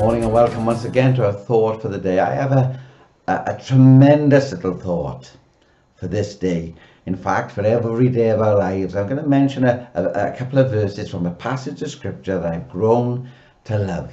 morning and welcome once again to our thought for the day. I have a tremendous little thought for this day. In fact, for every day of our lives, I'm going to mention a couple of verses from a passage of scripture that I've grown to love.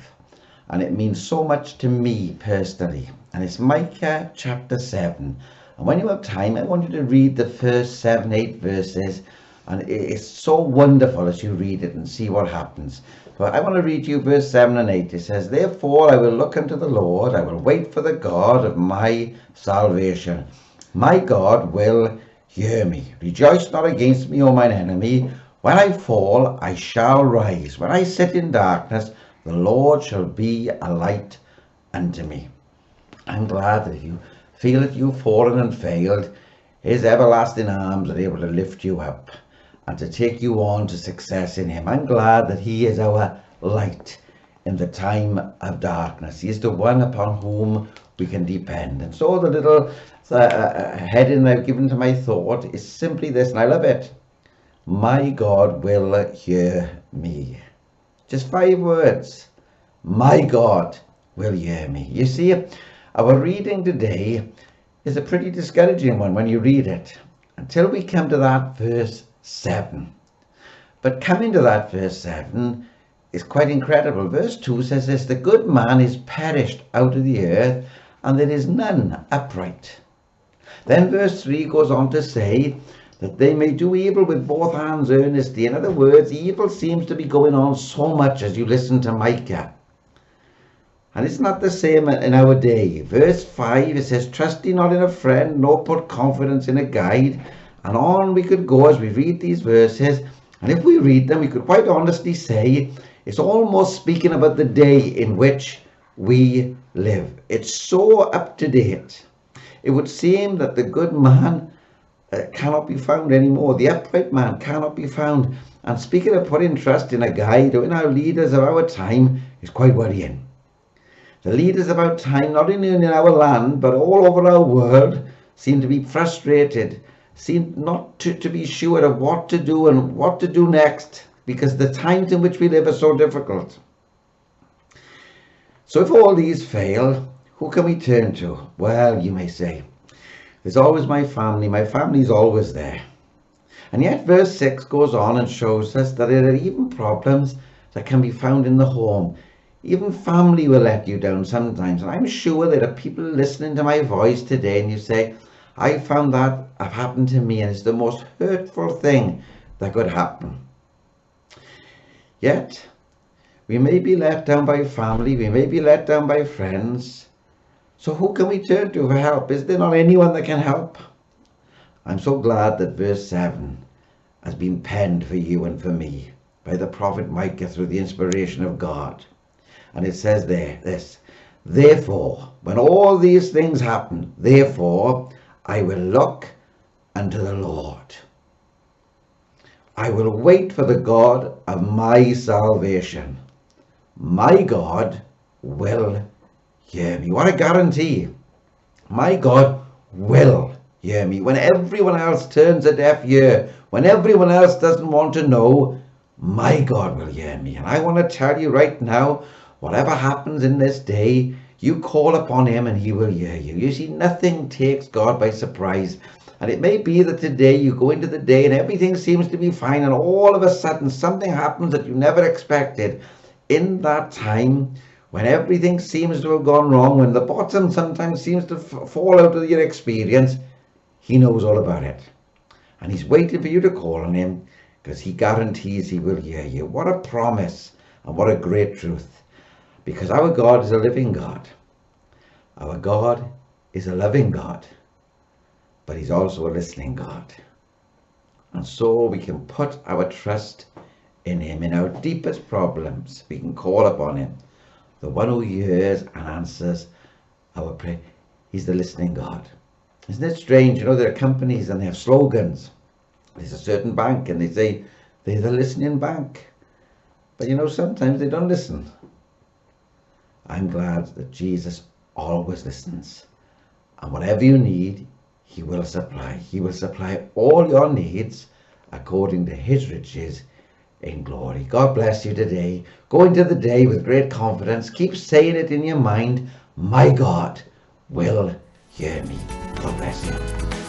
And it means so much to me personally. And it's Micah chapter 7. And when you have time, I want you to read the first 7, 8 verses. And it's so wonderful as you read it and see what happens. But I want to read you verse 7 and 8. It says, "Therefore I will look unto the Lord, I will wait for the God of my salvation. My God will hear me. Rejoice not against me, O mine enemy. When I fall, I shall rise. When I sit in darkness, the Lord shall be a light unto me." I'm glad that you feel that you've fallen and failed, his everlasting arms are able to lift you up and to take you on to success in him. I'm glad that he is our light in the time of darkness. He is the one upon whom we can depend. And so the little heading I've given to my thought is simply this, and I love it. My God will hear me. Just 5 words. My God will hear me. You see, our reading today is a pretty discouraging one when you read it, until we come to that verse 7. But coming to that verse 7 is quite incredible. Verse 2 says this, "The good man is perished out of the earth, and there is none upright." Then verse 3 goes on to say that they may do evil with both hands earnestly. In other words, evil seems to be going on so much as you listen to Micah. And it's not the same in our day. Verse 5, it says, "Trust ye not in a friend, nor put confidence in a guide." And on we could go as we read these verses. And if we read them, we could quite honestly say it's almost speaking about the day in which we live. It's so up to date. It would seem that the good man cannot be found anymore. The upright man cannot be found. And speaking of putting trust in a guide or in our leaders of our time is quite worrying. The leaders of our time, not only in our land, but all over our world, seem to be frustrated, seem not to be sure of what to do and what to do next, because the times in which we live are so difficult. So if all these fail, who can we turn to? Well, you may say, there's always my family. My family's always there. And yet verse 6 goes on and shows us that there are even problems that can be found in the home. Even family will let you down sometimes. And I'm sure there are people listening to my voice today and you say, I found that have happened to me and it's the most hurtful thing that could happen. Yet, we may be let down by family, we may be let down by friends. So who can we turn to for help? Is there not anyone that can help? I'm so glad that verse 7 has been penned for you and for me by the prophet Micah through the inspiration of God. And it says there, this, "Therefore, when all these things happen, therefore I will look unto the Lord. I will wait for the God of my salvation. My God will hear me." What a guarantee. My God will hear me. When everyone else turns a deaf ear, when everyone else doesn't want to know, my God will hear me. And I want to tell you right now, whatever happens in this day, you call upon him and he will hear you. You see, nothing takes God by surprise. And it may be that today you go into the day and everything seems to be fine, and all of a sudden something happens that you never expected. In that time, when everything seems to have gone wrong, when the bottom sometimes seems to fall out of your experience, he knows all about it. And he's waiting for you to call on him, because he guarantees he will hear you. What a promise and what a great truth. Because our God is a living God. Our God is a loving God. But he's also a listening God. And so we can put our trust in him. In our deepest problems, we can call upon him. The one who hears and answers our prayer. He's the listening God. Isn't it strange? You know, there are companies and they have slogans. There's a certain bank and they say they're the listening bank. But you know, sometimes they don't listen. I'm glad that Jesus always listens. And whatever you need, he will supply. He will supply all your needs according to his riches in glory. God bless you today. Go into the day with great confidence. Keep saying it in your mind. My God will hear me. God bless you.